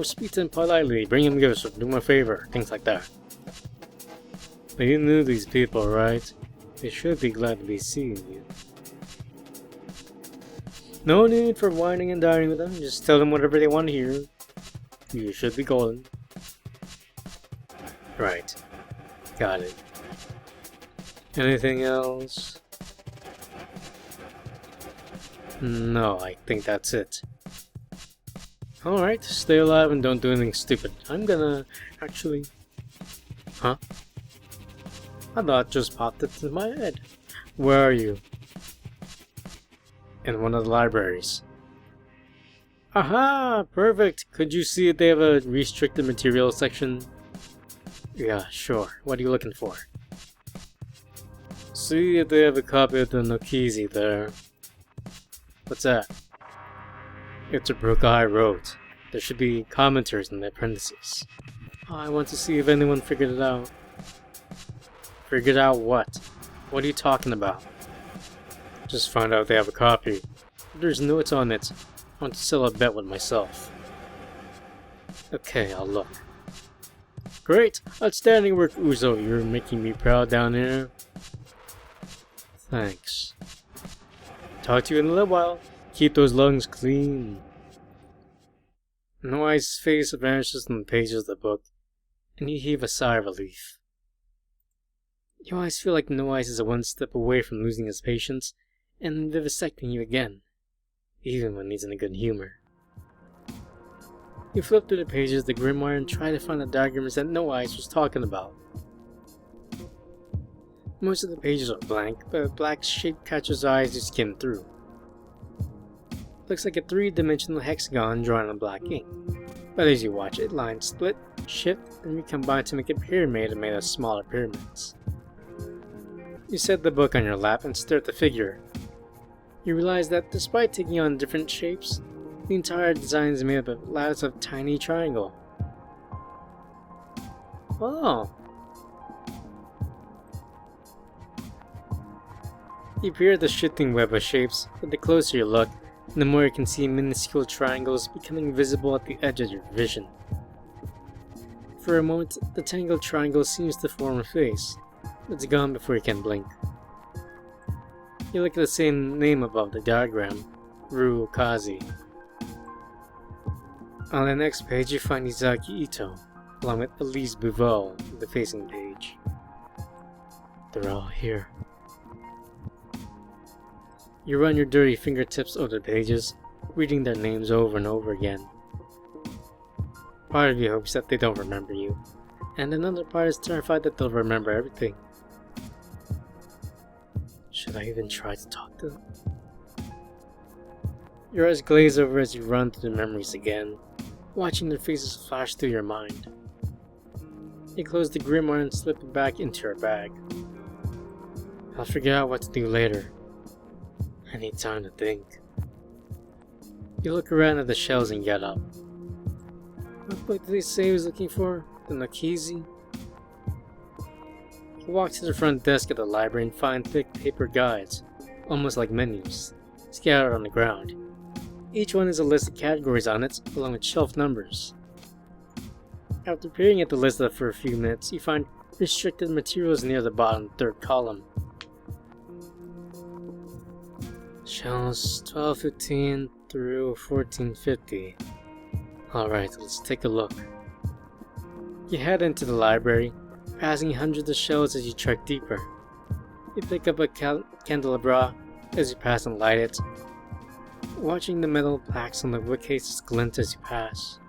Speak to him politely, bring him gifts, or do him a favor, things like that. But you knew these people, right? They should be glad to be seeing you. No need for whining and dining with them, just tell them whatever they want to hear. You should be golden. Right. Got it. Anything else? No, I think that's it. Alright, stay alive and don't do anything stupid. I'm gonna actually... Huh? A thought just popped into my head. Where are you? In one of the libraries. Aha! Perfect! Could you see if they have a restricted materials section? Yeah, sure. What are you looking for? See if they have a copy of the Nokizi there. What's that? It's a book I wrote. There should be commentaries in the appendices. I want to see if anyone figured it out. Figured out what? What are you talking about? Just find out if they have a copy. There's notes on it. I want to sell a bet with myself. Okay, I'll look. Great! Outstanding work, Uzo. You're making me proud down here. Thanks. Talk to you in a little while. Keep those lungs clean. No Eye's face vanishes from the pages of the book, and you heave a sigh of relief. You always feel like No Eyes is one step away from losing his patience and vivisecting you again, even when he's in a good humor. You flip through the pages of the grimoire and try to find the diagrams that No Eyes was talking about. Most of the pages are blank, but a black shape catches your eyes as you skim through. Looks like a three-dimensional hexagon drawn in black ink, but as you watch it, lines split, shift, and recombine to make a pyramid made of smaller pyramids. You set the book on your lap and stare at the figure. You realize that despite taking on different shapes, the entire design is made up of lattice of tiny triangle. Oh! You peer at the shifting web of shapes, but the closer you look, the more you can see minuscule triangles becoming visible at the edge of your vision. For a moment, the tangled triangle seems to form a face, but it's gone before you can blink. You look at the same name above the diagram, Ru-Kazi. On the next page you find Izagi along with Elise Bouveau on the facing page. They're all here. You run your dirty fingertips over the pages, reading their names over and over again. Part of you hopes that they don't remember you, and another part is terrified that they'll remember everything. Should I even try to talk to them? Your eyes glaze over as you run through the memories again, watching their faces flash through your mind. You close the grimoire and slip it back into your bag. I'll figure out what to do later. I need time to think. You look around at the shelves and get up. What book did they say he was looking for? The Nokizi? You walk to the front desk of the library and find thick paper guides, almost like menus, scattered on the ground. Each one has a list of categories on it, along with shelf numbers. After peering at the list for a few minutes, you find restricted materials near the bottom third column. Shells 1215 through 1450. Alright, let's take a look. You head into the library, passing hundreds of shelves as you trek deeper. You pick up a candelabra as you pass and light it, watching the metal plaques on the bookcases glint as you pass.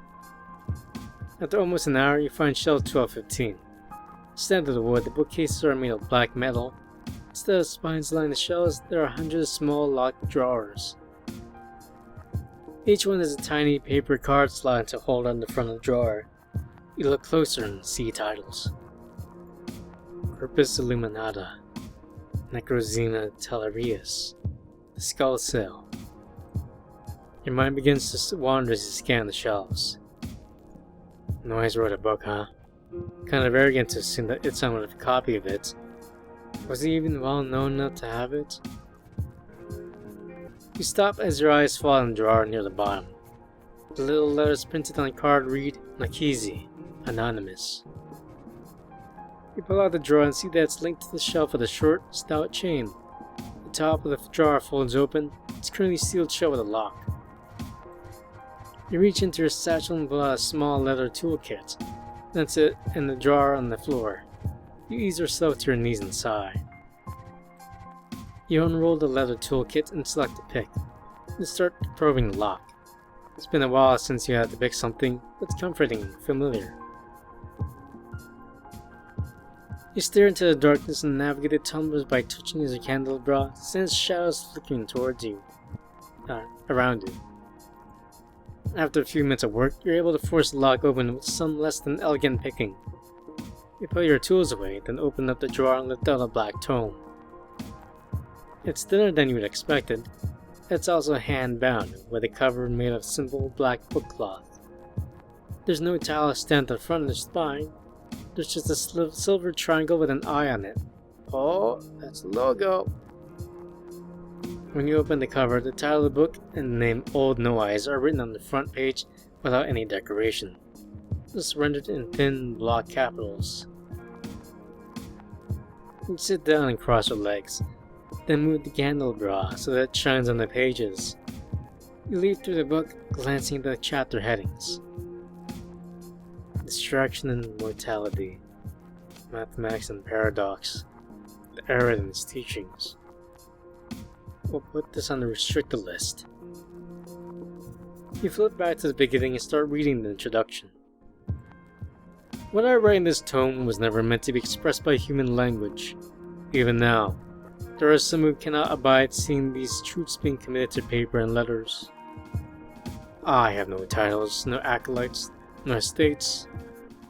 After almost an hour, you find shelf 1215. Instead of the wood, the bookcases are made of black metal. Instead of spines lining the shelves, there are hundreds of small locked drawers. Each one has a tiny paper card slot to hold on the front of the drawer. You look closer and see titles. Corpus Illuminata, Necrozema Tellarius, The Skull Cell. Your mind begins to wander as you scan the shelves. No Eyes wrote a book, huh? Kind of arrogant to assume that it's someone with a copy of it. Was he even well known enough to have it? You stop as your eyes fall on the drawer near the bottom. The little letters printed on the card read, Nakizi, Anonymous. You pull out the drawer and see that it's linked to the shelf with a short, stout chain. The top of the drawer folds open. It's currently sealed shut with a lock. You reach into your satchel and pull out a small leather toolkit. That's it in the drawer on the floor. You ease yourself to your knees and sigh. You unroll the leather toolkit and select a pick. You start probing the lock. It's been a while since you had to pick something, but it's comforting and familiar. You stare into the darkness and navigate the tumblers by touching your candelabra, sense shadows flickering towards you, around you. After a few minutes of work, you're able to force the lock open with some less than elegant picking. You put your tools away, then open up the drawer and lift out a black tome. It's thinner than you would expected. It's also hand-bound, with a cover made of simple black book cloth. There's no tile stand at the front of the spine. There's just a silver triangle with an eye on it. Oh, that's the logo. When you open the cover, the title of the book and the name Old No Eyes are written on the front page without any decoration, just rendered in thin block capitals. You sit down and cross your legs, then move the candelabra so that it shines on the pages. You leaf through the book, glancing at the chapter headings. Distraction and mortality, mathematics and paradox, the error in its teachings. We'll put this on the restricted list. You flip back to the beginning and start reading the introduction. What I write in this tome was never meant to be expressed by human language. Even now, there are some who cannot abide seeing these truths being committed to paper and letters. I have no titles, no acolytes, no estates.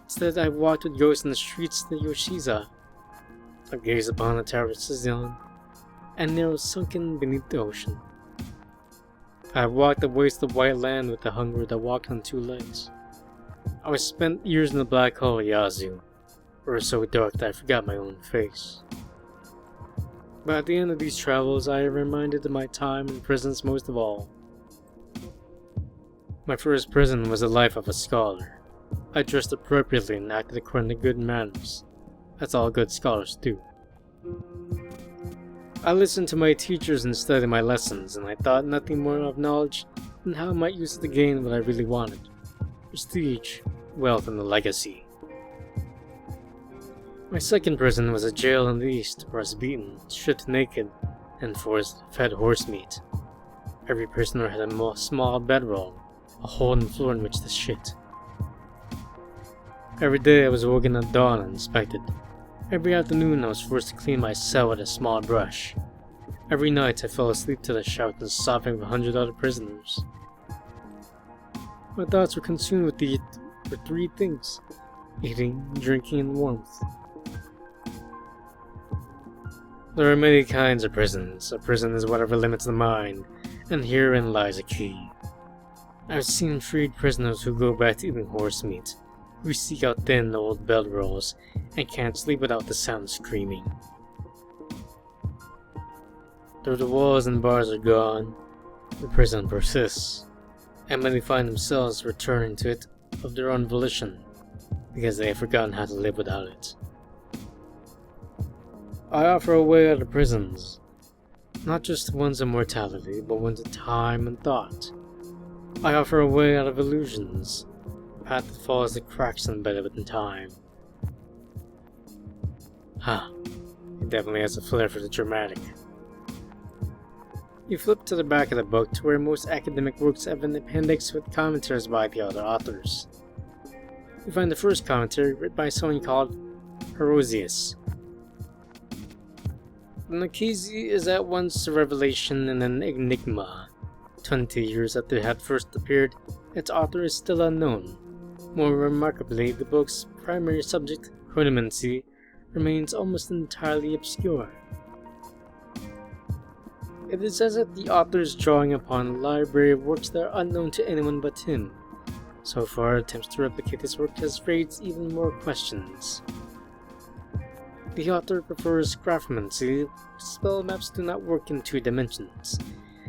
Instead, I've walked with ghosts in the streets of the Yoshiza. I've gazed upon the Tower of Sicyon, and narrows sunken beneath the ocean. I've walked the waste of white land with the hunger that walked on two legs. I was spent years in the black hole of Yazoo, where it was so dark that I forgot my own face. But at the end of these travels, I am reminded of my time in prisons most of all. My first prison was the life of a scholar. I dressed appropriately and acted according to good manners. That's all good scholars do. I listened to my teachers and studied my lessons, and I thought nothing more of knowledge than how I might use it to gain what I really wanted: prestige, wealth, and a legacy. My second prison was a jail in the east, where I was beaten, stripped naked, and fed horse meat. Every prisoner had a small bedroll, a hole in the floor in which to shit. Every day I was woken at dawn and inspected. Every afternoon I was forced to clean my cell with a small brush. Every night I fell asleep to the shout and sobbing of 100 other prisoners. My thoughts were consumed with three things: eating, drinking, and warmth. There are many kinds of prisons. A prison is whatever limits the mind, and herein lies a key. I've seen freed prisoners who go back to eating horse meat, who seek out thin old bedrolls, and can't sleep without the sound of screaming. Though the walls and bars are gone, the prison persists, and many find themselves returning to it of their own volition, because they have forgotten how to live without it. I offer a way out of prisons, not just ones of mortality, but ones of time and thought. I offer a way out of illusions, a path that follows the cracks embedded in time. It definitely has a flair for the dramatic. You flip to the back of the book to where most academic works have an appendix with commentaries by the other authors. You find the first commentary written by someone called Herosius. The Nikizi is at once a revelation and an enigma. 20 years after it had first appeared, its author is still unknown. More remarkably, the book's primary subject, chronomancy, remains almost entirely obscure. It is as if the author is drawing upon a library of works that are unknown to anyone but him. So far, attempts to replicate his work has raised even more questions. The author prefers graphomancy. Spell maps do not work in 2 dimensions.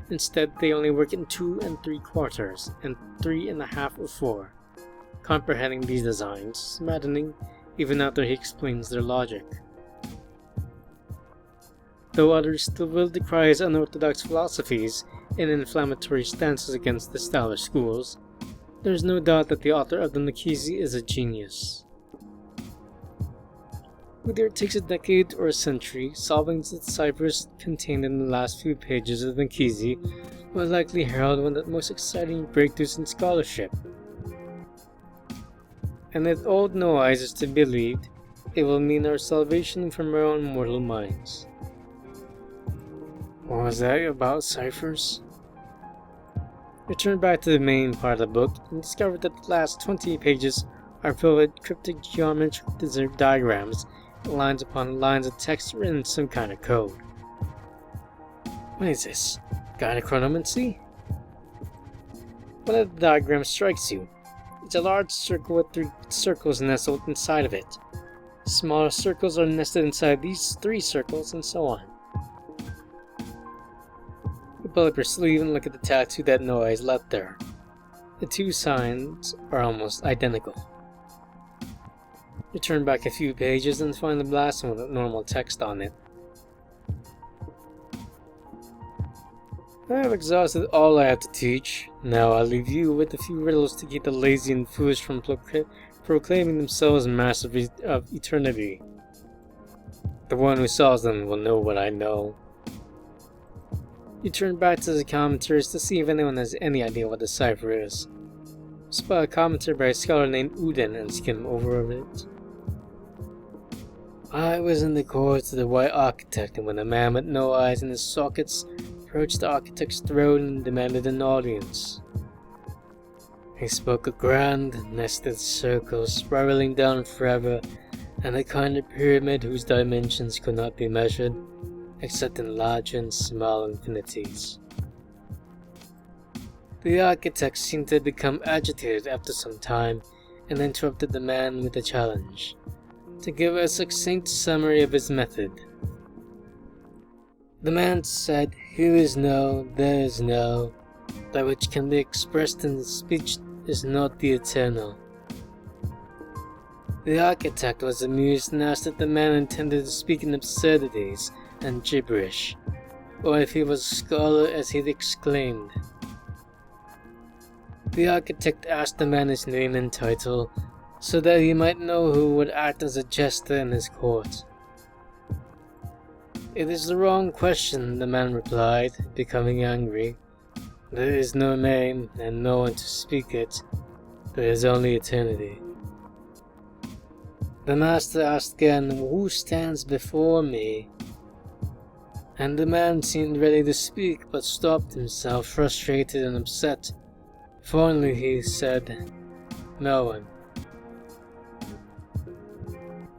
Instead, they only work in 2 3/4 and 3 1/2 or 4. Comprehending these designs is maddening even after he explains their logic. Though others still will decry his unorthodox philosophies and inflammatory stances against the established schools, there is no doubt that the author of the Nikizi is a genius. Whether it takes a decade or a century, solving the ciphers contained in the last few pages of the Nikizi will likely herald one of the most exciting breakthroughs in scholarship. And if Old No Eyes is to be believed, it will mean our salvation from our own mortal minds. What was that about ciphers? Return back to the main part of the book and discover that the last 20 pages are filled with cryptic geometric diagrams and lines upon lines of text written in some kind of code. What is this? Gynecomancy? One of the diagrams strikes you. It's a large circle with 3 circles nestled inside of it. Smaller circles are nested inside these 3 circles, and so on. You pull up your sleeve and look at the tattoo that Noah's left there. The 2 signs are almost identical. You turn back a few pages and find the last one with normal text on it. I have exhausted all I have to teach. Now I'll leave you with a few riddles to keep the lazy and foolish from proclaiming themselves masters of eternity. The one who solves them will know what I know. You turn back to the commentaries to see if anyone has any idea what the cipher is. Spot a commentary by a scholar named Uden and skim over it. I was in the court of the White Architect, and when a man with no eyes in his sockets approached the architect's throne and demanded an audience. He spoke a grand, nested circle spiraling down forever, and a kind of pyramid whose dimensions could not be measured, except in large and small infinities. The architect seemed to become agitated after some time, and interrupted the man with a challenge, to give a succinct summary of his method. The man said, "Here is no, there is no, that which can be expressed in speech is not the eternal." The architect was amused and asked if the man intended to speak in absurdities and gibberish, or if he was a scholar, as he exclaimed. The architect asked the man his name and title, so that he might know who would act as a jester in his court. "It is the wrong question," the man replied, becoming angry. "There is no name, and no one to speak it. There is only eternity." The master asked again, "Who stands before me?" And the man seemed ready to speak, but stopped himself, frustrated and upset. Finally he said, "No one."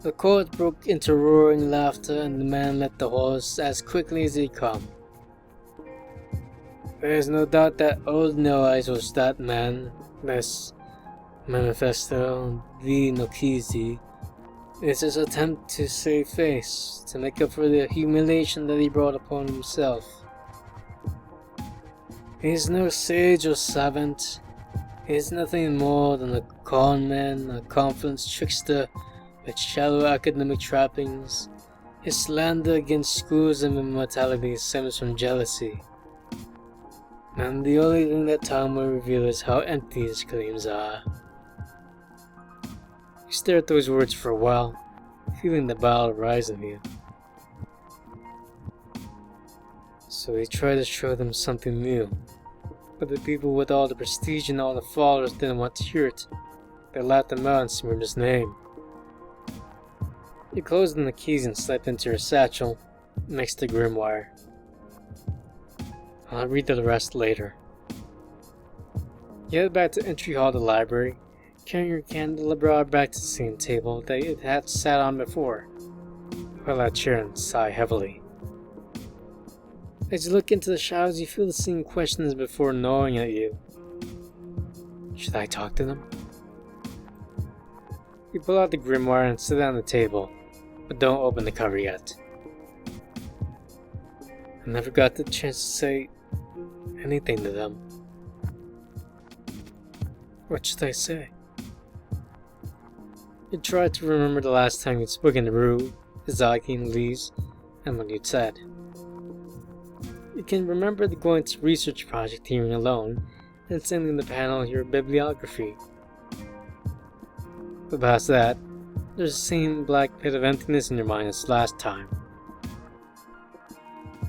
The court broke into roaring laughter, and the man left the horse as quickly as he come. There is no doubt that old No-Eyes was that man. This manifesto, the Nokizi, is his attempt to save face, to make up for the humiliation that he brought upon himself. He is no sage or savant. He is nothing more than a con man, a confidence trickster, with shallow academic trappings. His slander against schools of immortality stems from jealousy. And the only thing that time will reveal is how empty his claims are. You stare at those words for a while, feeling the bile rise in you. So he tried to show them something new, but the people with all the prestige and all the followers didn't want to hear it. They laughed him out and smeared his name. You closed in the keys and slipped into your satchel, next to Grimoire. I'll read the rest later. You head back to entry hall of the library, carrying your candelabra back to the same table that it had sat on before. Pull out a chair and sigh heavily. As you look into the shadows, you feel the same questions before gnawing at you. Should I talk to them? You pull out the grimoire and sit down at the table, but don't open the cover yet. I never got the chance to say anything to them. What should I say? You try to remember the last time you'd spoken to Rue, Izagi, and Lise, and what you'd said. You can remember the going to research project hearing alone, and sending the panel your bibliography. But past that, there's the same black pit of emptiness in your mind as last time.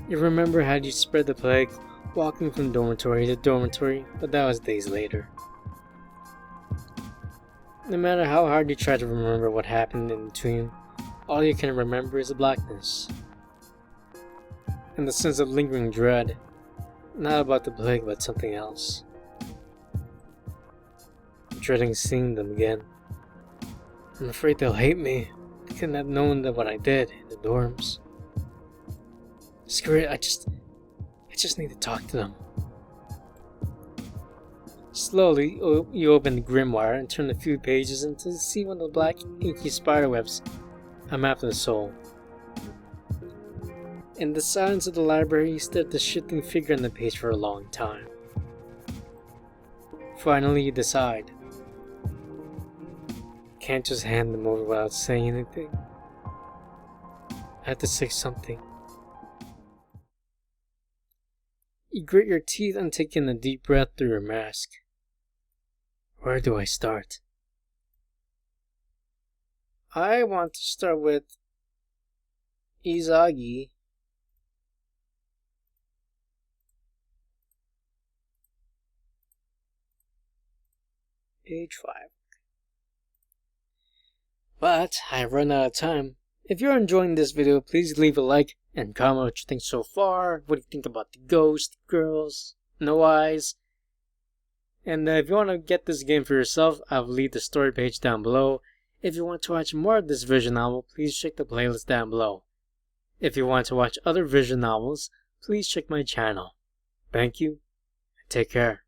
You remember how you spread the plague, walking from dormitory to dormitory, but that was days later. No matter how hard you try to remember what happened in between, All you can remember is the blackness. And the sense of lingering dread. Not about the plague, but something else. Dreading seeing them again. I'm afraid they'll hate me. They couldn't have known that what I did in the dorms. Screw it, I just need to talk to them. Slowly, you open the grimoire and turn a few pages and to see one of the black inky spiderwebs. A map of the soul. In the silence of the library, you stare at the shifting figure on the page for a long time. Finally, you decide. Can't just hand them over without saying anything. I have to say something. You grit your teeth and take in a deep breath through your mask. Where do I start? I want to start with Izagi. Page 5. But I've run out of time. If you're enjoying this video, please leave a like and comment what you think so far. What do you think about the ghost girls? No eyes? And if you want to get this game for yourself, I'll leave the story page down below. If you want to watch more of this visual novel, please check the playlist down below. If you want to watch other visual novels, please check my channel. Thank you, and take care.